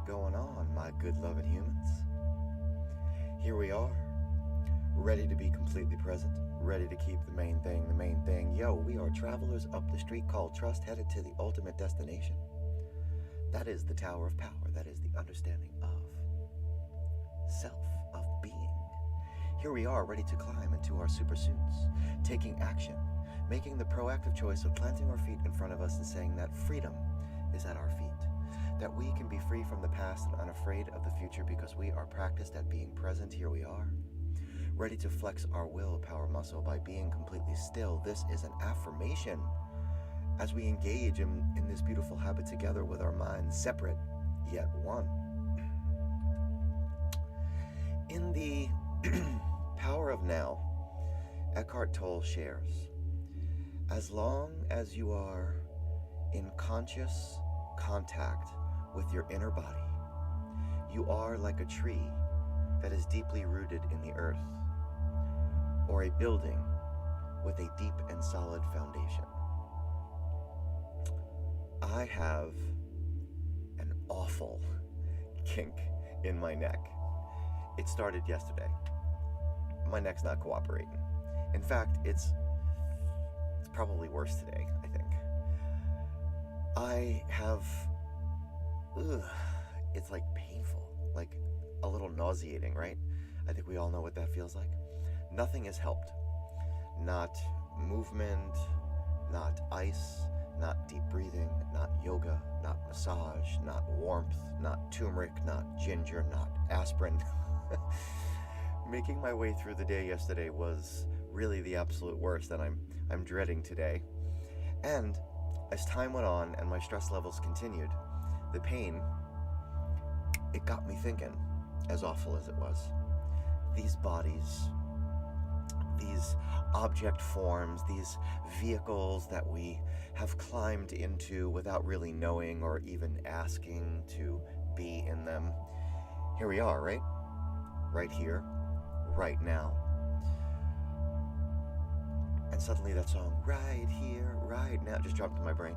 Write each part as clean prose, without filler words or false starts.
going on, my good loving humans? Here we are, ready to be completely present, ready to keep the main thing the main thing. Yo, we are travelers up the street called trust, headed to the ultimate destination. That is the Tower of Power. That is the understanding of self, of being. Here we are, ready to climb into our super suits, taking action, making the proactive choice of planting our feet in front of us and saying that freedom is at our feet. That we can be free from the past and unafraid of the future because we are practiced at being present. Here we are, ready to flex our willpower muscle by being completely still. This is an affirmation as we engage in this beautiful habit together with our minds separate yet one. In the Power of Now, Eckhart Tolle shares, as long as you are in conscious contact with your inner body, you are like a tree that is deeply rooted in the earth, or a building with a deep and solid foundation. I have an awful kink in my neck. It started yesterday. My neck's not cooperating. In fact, it's probably worse today, I think. I have, it's like painful, like a little nauseating, right? I think we all know what that feels like. Nothing has helped. Not movement, not ice, not deep breathing, not yoga, not massage, not warmth, not turmeric, not ginger, not aspirin. Making my way through the day yesterday was really the absolute worst, and I'm dreading today. And as time went on and my stress levels continued, the pain, it got me thinking, as awful as it was, these bodies, these object forms, these vehicles that we have climbed into without really knowing or even asking to be in them. Here we are, right? Right here, right now. And suddenly that song, right here, right now, just dropped in my brain.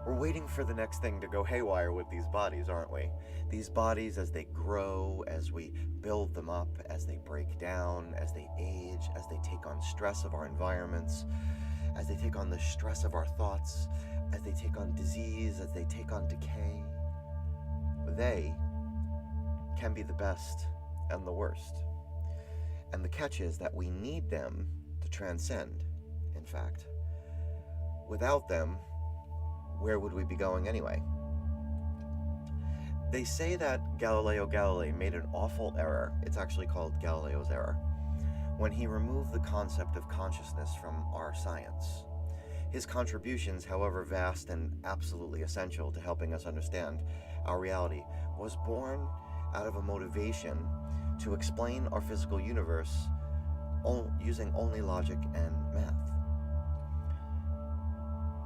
We're waiting for the next thing to go haywire with these bodies, aren't we? These bodies, as they grow, as we build them up, as they break down, as they age, as they take on stress of our environments, as they take on the stress of our thoughts, as they take on disease, as they take on decay, they can be the best and the worst. And the catch is that we need them to transcend, in fact. Without them, where would we be going anyway? They say that Galileo Galilei made an awful error. It's actually called Galileo's error, when he removed the concept of consciousness from our science. His contributions, however vast and absolutely essential to helping us understand our reality, was born out of a motivation to explain our physical universe using only logic and math.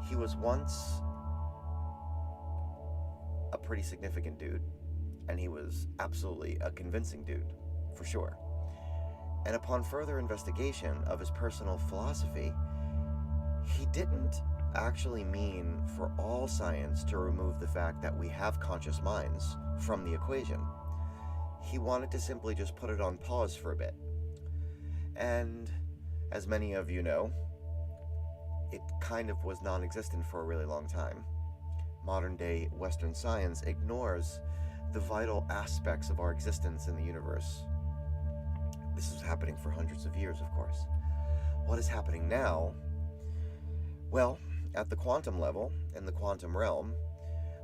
He was once a pretty significant dude, and he was absolutely a convincing dude, for sure. And upon further investigation of his personal philosophy, he didn't actually mean for all science to remove the fact that we have conscious minds from the equation. He wanted to simply just put it on pause for a bit. And as many of you know, it kind of was non-existent for a really long time. Modern day Western science ignores the vital aspects of our existence in the universe. This is happening for hundreds of years, of course. What is happening now? Well, at the quantum level, in the quantum realm,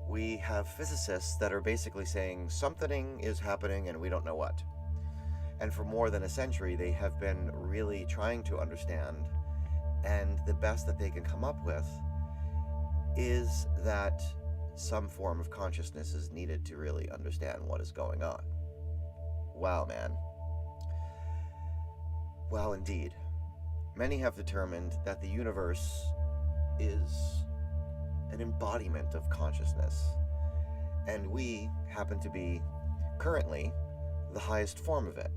we have physicists that are basically saying something is happening and we don't know what. And for more than a century, they have been really trying to understand, and the best that they can come up with is that some form of consciousness is needed to really understand what is going on. Wow, man. Well, indeed. Many have determined that the universe is an embodiment of consciousness, and we happen to be currently the highest form of it.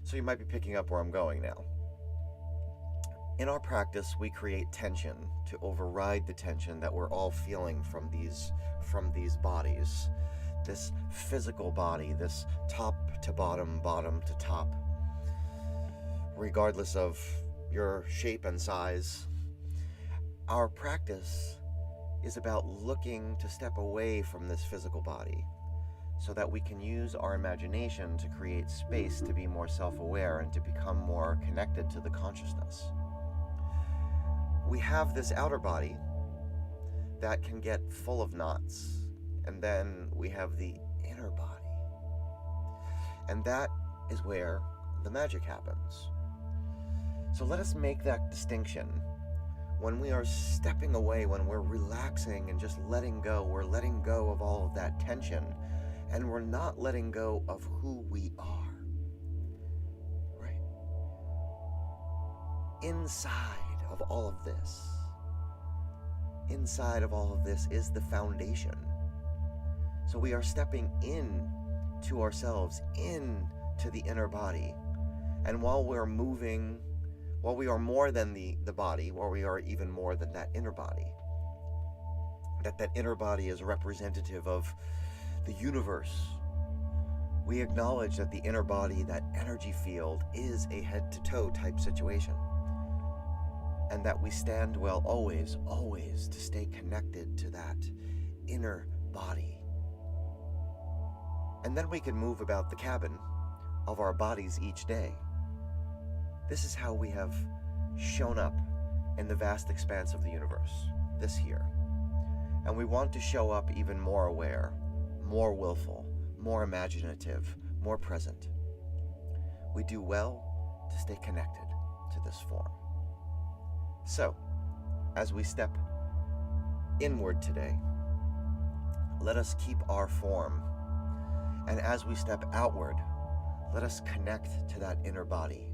So you might be picking up where I'm going now. In our practice, we create tension to override the tension that we're all feeling from these bodies, this physical body, this top to bottom, bottom to top, regardless of your shape and size. Our practice is about looking to step away from this physical body so that we can use our imagination to create space to be more self-aware and to become more connected to the consciousness. We have this outer body that can get full of knots, and then we have the inner body. And that is where the magic happens. So let us make that distinction. When we are stepping away, when we're relaxing and just letting go, we're letting go of all of that tension, and we're not letting go of who we are, right? Inside of all of this, is the foundation. So we are stepping in to ourselves, into the inner body. And while we are more than the body, while we are even more than that inner body, that inner body is representative of the universe, we acknowledge that the inner body, that energy field, is a head-to-toe type situation. And that we stand well always to stay connected to that inner body. And then we can move about the cabin of our bodies each day. This is how we have shown up in the vast expanse of the universe, this here. And we want to show up even more aware, more willful, more imaginative, more present. We do well to stay connected to this form. So, as we step inward today, let us keep our form. And as we step outward, let us connect to that inner body,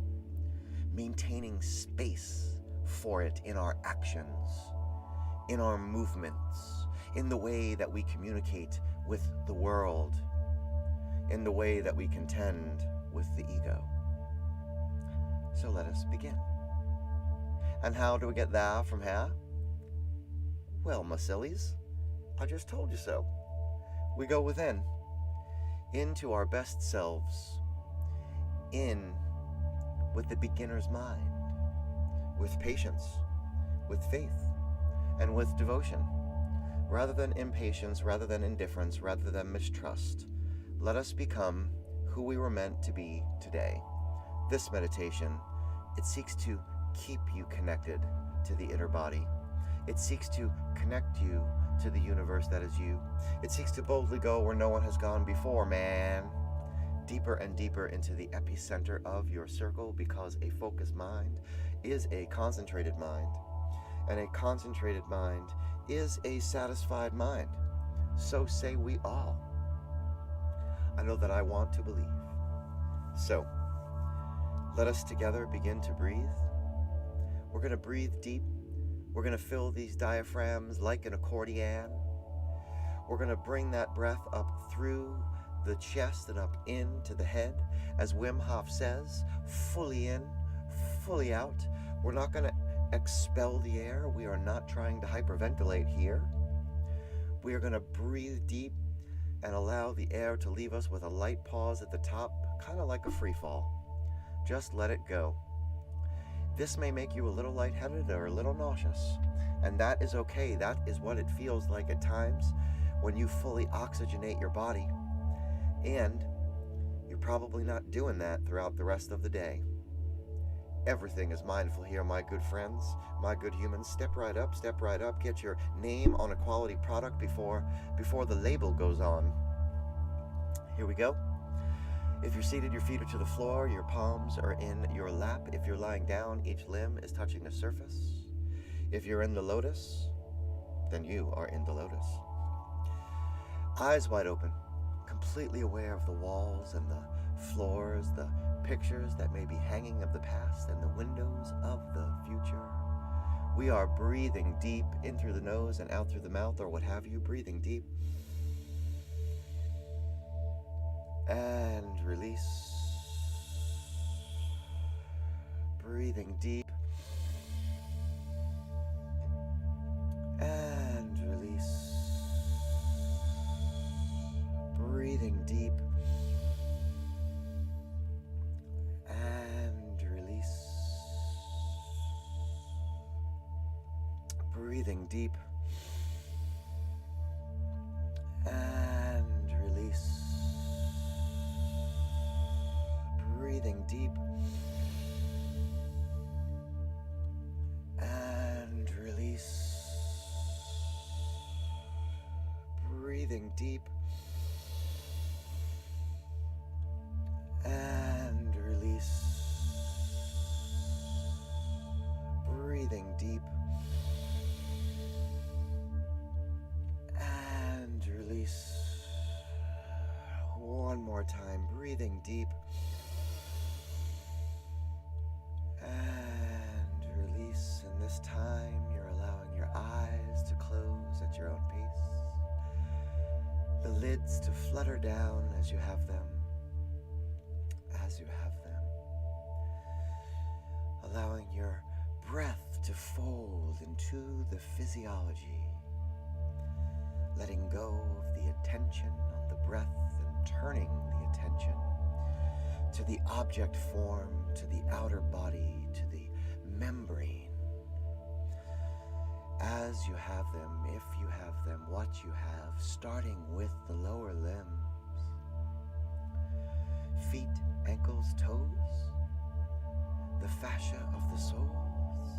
maintaining space for it in our actions, in our movements, in the way that we communicate with the world, in the way that we contend with the ego. So let us begin. And how do we get there from here? Well, my sillies, I just told you so. We go within, into our best selves, in with the beginner's mind, with patience, with faith, and with devotion. Rather than impatience, rather than indifference, rather than mistrust, let us become who we were meant to be today. This meditation, it seeks to keep you connected to the inner body. It seeks to connect you to the universe that is you. It seeks to boldly go where no one has gone before, man. Deeper and deeper into the epicenter of your circle, because a focused mind is a concentrated mind, and a concentrated mind is a satisfied mind. So say we all. I know that I want to believe. So, let us together begin to breathe. We're going to breathe deep. We're going to fill these diaphragms like an accordion. We're going to bring that breath up through the chest and up into the head. As Wim Hof says, fully in, fully out. We're not going to expel the air. We are not trying to hyperventilate here. We are going to breathe deep and allow the air to leave us with a light pause at the top, kind of like a free fall. Just let it go. This may make you a little lightheaded or a little nauseous, and that is okay. That is what it feels like at times when you fully oxygenate your body. And you're probably not doing that throughout the rest of the day. Everything is mindful here, my good friends, my good humans. Step right up, get your name on a quality product before the label goes on. Here we go. If you're seated, your feet are to the floor, your palms are in your lap. If you're lying down, each limb is touching the surface. If you're in the lotus, then you are in the lotus. Eyes wide open, completely aware of the walls and the floors, the pictures that may be hanging of the past and the windows of the future. We are breathing deep in through the nose and out through the mouth, or what have you, breathing deep. And release. Breathing deep. And release. Breathing deep. And release. Breathing deep. And release. Breathing deep. And release. Breathing deep. And release. One more time. Breathing deep. And release. And this time you're allowing your eyes to close at your own pace. The lids to flutter down as you have them. As you have them. Allowing your breath to fold into the physiology. Letting go of the attention on the breath and turning the attention to the object form, to the outer body, to the membrane. As you have them, if you have them, what you have, starting with the lower limbs. Feet, ankles, toes, the fascia of the soles,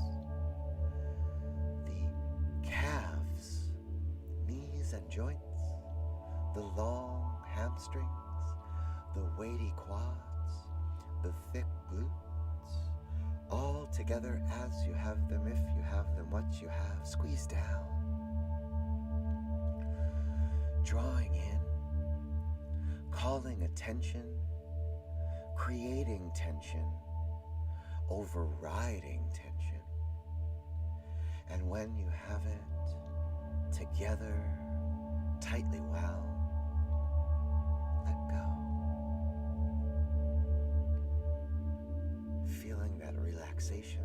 the calves, knees and joints, the long hamstrings, the weighty quads, the thick glutes, all together as you have them, if you have them, what you have, squeeze down, drawing in, calling attention, creating tension, overriding tension. And when you have it together, tightly wound, let go. Feeling that relaxation,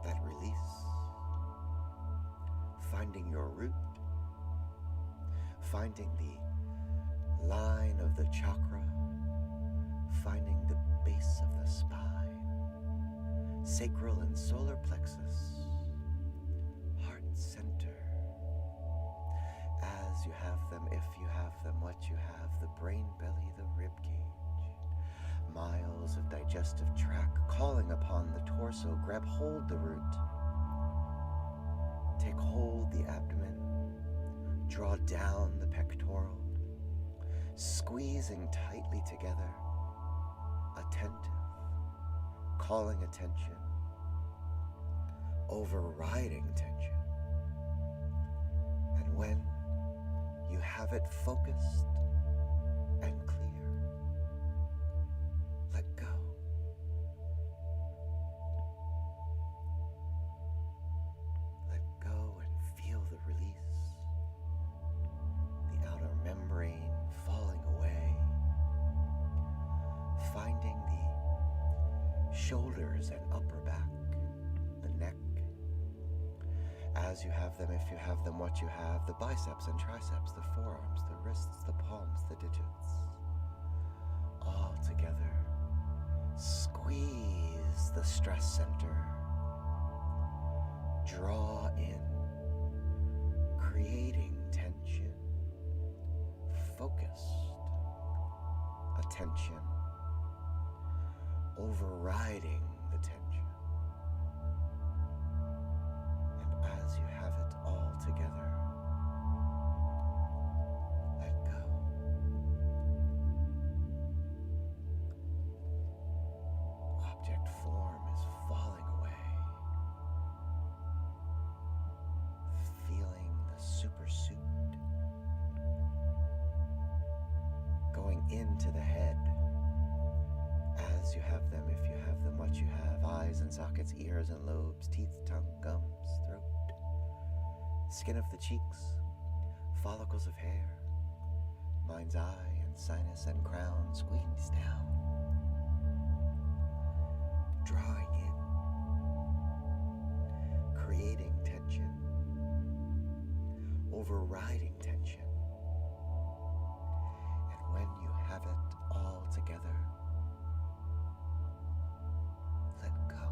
that release, finding your root, finding the line of the chakra, finding the base of the spine, sacral and solar plexus, heart center. As you have them, if you have them, what you have, the brain belly, the rib cage, miles of digestive tract calling upon the torso. Grab hold the root. Take hold the abdomen. Draw down the pectoral, squeezing tightly together, attentive, calling attention, overriding tension. And when you have it focused and clear, let go. Let go and feel the release. The outer membrane falling away. Finding the shoulders and upper back, the neck. As you have them, if you have them, what you have, the biceps and triceps, the forearms, the wrists, the palms, the digits, all together. Squeeze the stress center. Draw in, creating tension, focused attention, overriding the tension. And as you have it all together, let go. Object form is falling away. Feeling the supersuit going into the head. As you have them, if you have them, what you have, eyes and sockets, ears and lobes, teeth, tongue, gums, throat, skin of the cheeks, follicles of hair, mind's eye and sinus and crown, squeeze down, drawing in, creating tension, overriding tension. And when you have it all together, let go.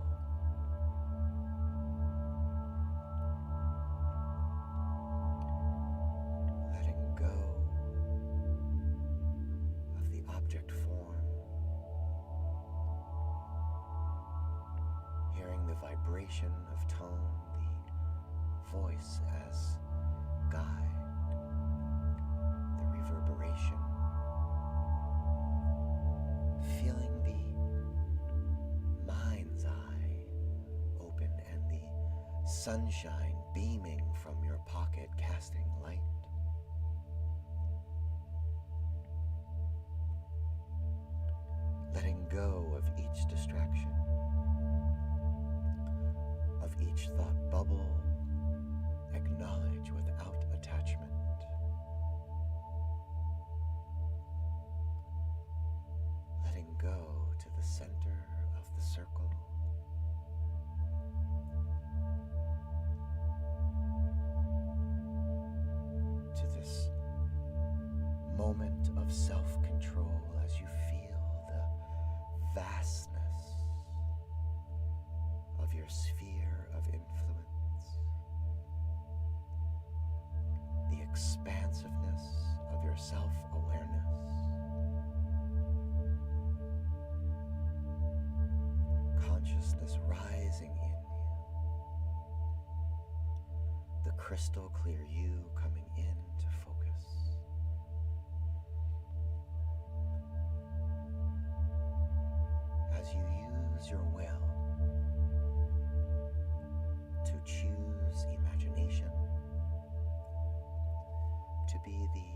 the vibration of tone, the voice as guide, the reverberation, feeling the mind's eye open and the sunshine beaming from your pocket, casting light. Letting go of each distraction, of each thought bubble, acknowledge without attachment. Letting go to the center of the circle. To this moment of self-control as you feel the vastness of your sphere of influence, the expansiveness of your self-awareness, consciousness rising in you, the crystal clear you coming into focus. As you use your will to choose imagination, to be the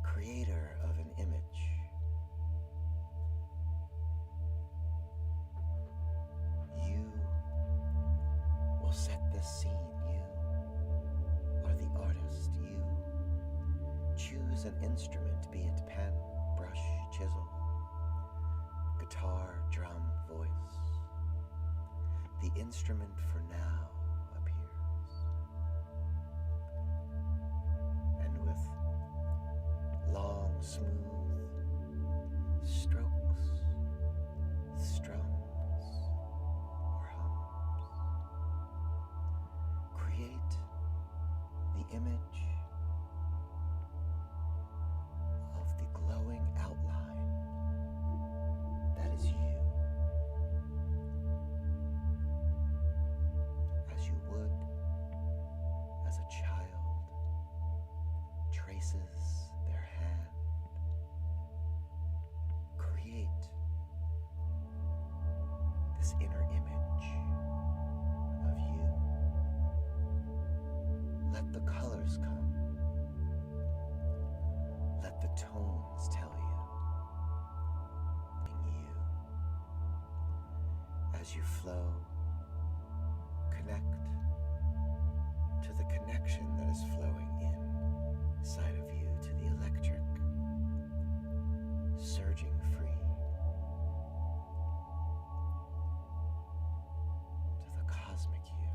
creator of an image, you will set the scene. You are the artist. You choose an instrument, be it pen, brush, chisel, guitar, drum, voice. The instrument for now appears, and with long, smooth strokes, strums, or hums, create the image of the glowing outline that is you, as you would as a child traces their hand. Create this inner image of you. Let the colors come. Let the tones tell you. As you flow, connect to the connection that is flowing inside of you, to the electric, surging free, to the cosmic you.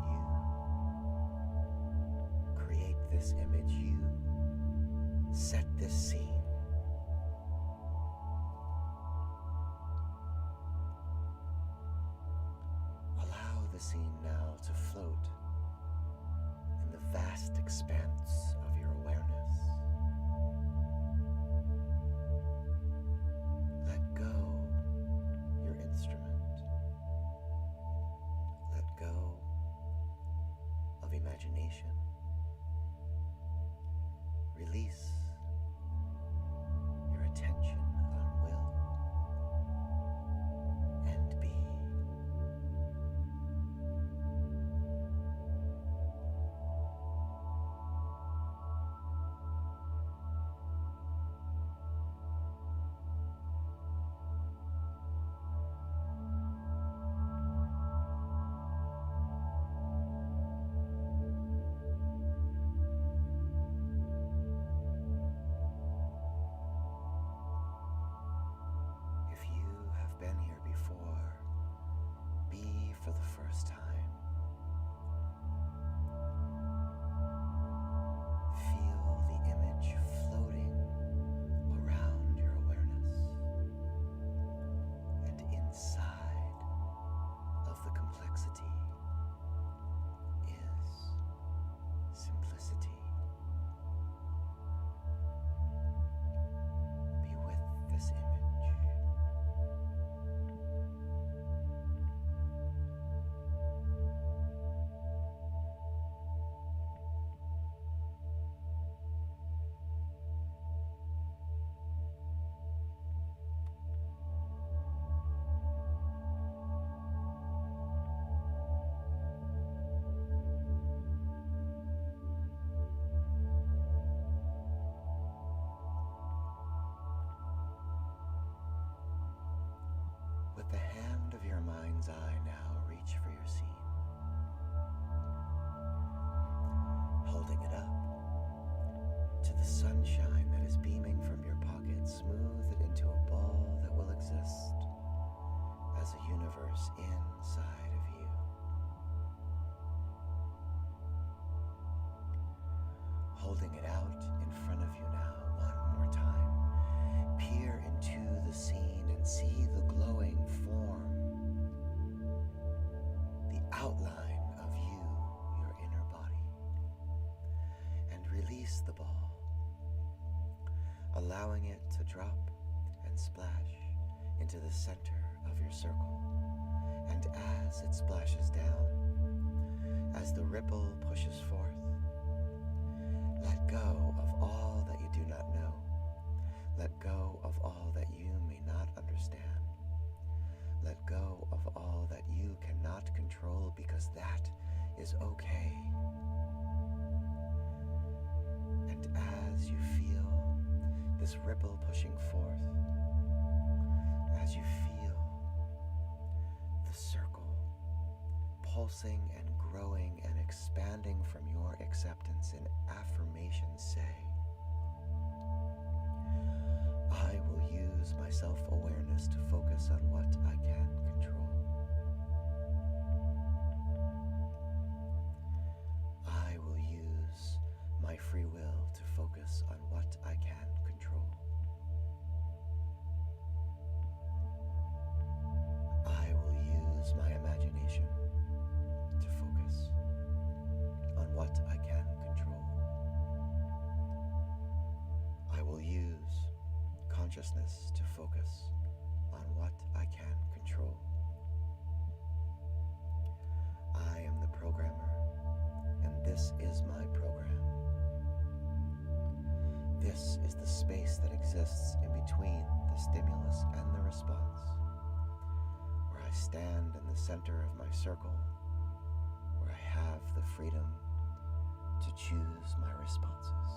You create this image, you set this scene. Allow the scene now to float in the vast expanse of your awareness. Let go your instrument. Let go of imagination. Release your attention on will and be. mind's eye now reach for your scene, holding it up to the sunshine that is beaming from your pocket. Smooth it into a ball that will exist as a universe inside of you. Holding it out in front of you now one more time. Peer into the scene and see the glowing form, the outline of you, your inner body. And release the ball, allowing it to drop and splash into the center of your circle. And as it splashes down, as the ripple pushes forth, let go of all that you do not know. Let go of all that you may not understand. Let go of all that you cannot control, because that is okay. And as you feel this ripple pushing forth, as you feel the circle pulsing and growing and expanding from your acceptance, in affirmation say, I will use my self-awareness to focus on what I can control. I will use my free will to focus on what I can control. I will use my imagination to focus on what I can control. I will use consciousness to focus on what I can control. I am the programmer, and this is my program. This is the space that exists in between the stimulus and the response, where I stand in the center of my circle, where I have the freedom to choose my responses.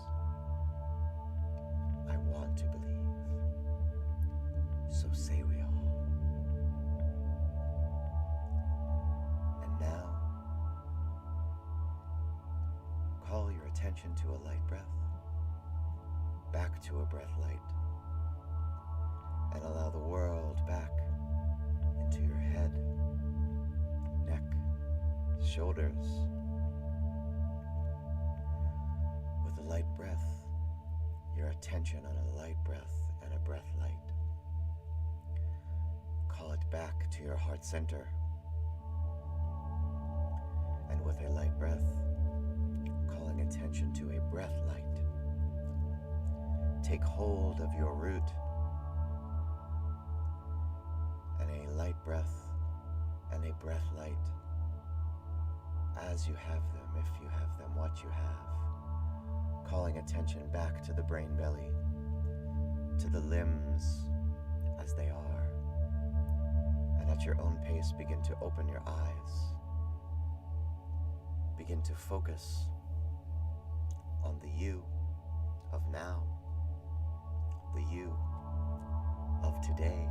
I want to believe, so say we all. And now, call your attention to a light breath, back to a breath light, and allow the world back into your head, neck, shoulders. With a light breath, your attention on a light breath and a breath light. Call it back to your heart center. And with a light breath, calling attention to a breath light. Take hold of your root and a light breath and a breath light as you have them, if you have them, what you have. Calling attention back to the brain belly, to the limbs as they are, and at your own pace begin to open your eyes. Begin to focus on the you of now, the you of today,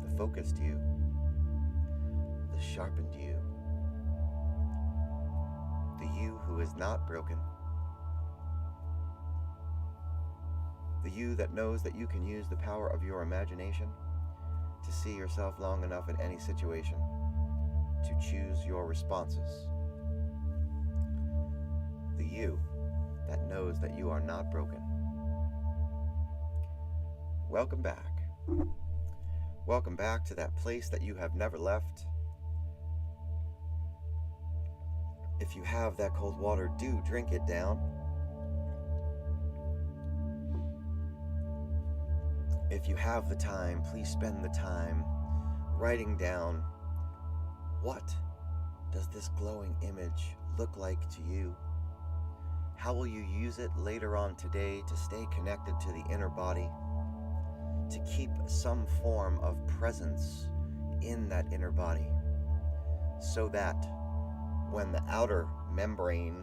the focused you, the sharpened you, the you who is not broken, the you that knows that you can use the power of your imagination to see yourself long enough in any situation to choose your responses. The you that knows that you are not broken. Welcome back. Welcome back to that place that you have never left. If you have that cold water, do drink it down. If you have the time, please spend the time writing down, what does this glowing image look like to you? How will you use it later on today to stay connected to the inner body, to keep some form of presence in that inner body, so that when the outer membrane,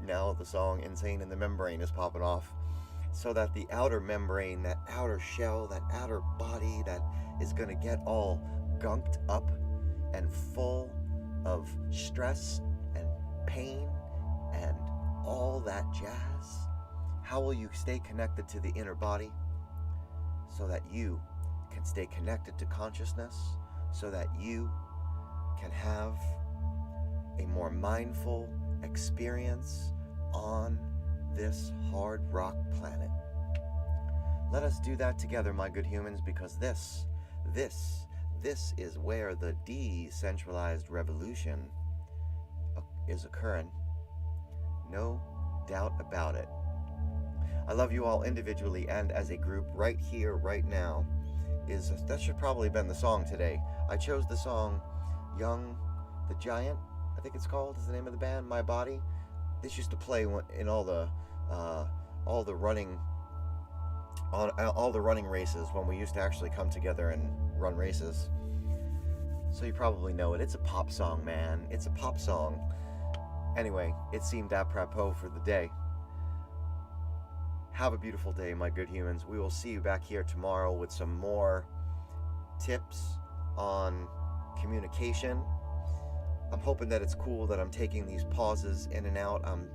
now the song Insane in the Membrane is popping off, so that the outer membrane, that outer shell, that outer body that is going to get all gunked up and full of stress and pain and all that jazz, how will you stay connected to the inner body so that you can stay connected to consciousness, so that you can have a more mindful experience on this hard rock planet? Let us do that together, my good humans, because this is where the decentralized revolution is occurring. No doubt about it. I love you all individually and as a group. Right here, right now, that should probably have been the song today. I chose the song Young the Giant, I think it's called, is the name of the band, My Body. This used to play in all the running races when we used to actually come together and run races. So you probably know it. It's a pop song, man. It's a pop song. Anyway, it seemed apropos for the day. Have a beautiful day, my good humans. We will see you back here tomorrow with some more tips on communication. I'm hoping that it's cool that I'm taking these pauses in and out. I'm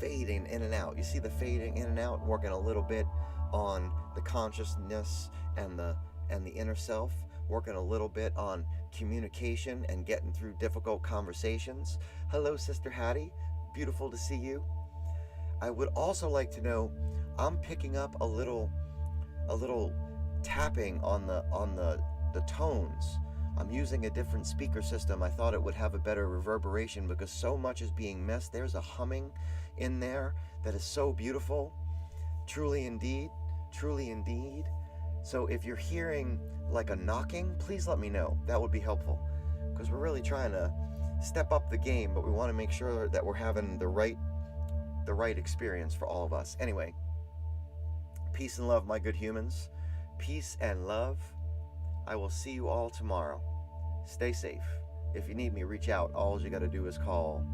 fading in and out. You see the fading in and out, working a little bit on the consciousness and the inner self, working a little bit on communication and getting through difficult conversations. Hello, Sister Hattie. Beautiful to see you. I would also like to know, I'm picking up a little tapping on the tones. I'm using a different speaker system. I thought it would have a better reverberation because so much is being missed. There's a humming in there that is so beautiful. Truly indeed. Truly indeed. So if you're hearing like a knocking, please let me know. That would be helpful because we're really trying to step up the game, but we want to make sure that we're having the right experience for all of us. Anyway, peace and love, my good humans. Peace and love. I will see you all tomorrow. Stay safe. If you need me, reach out. All you got to do is call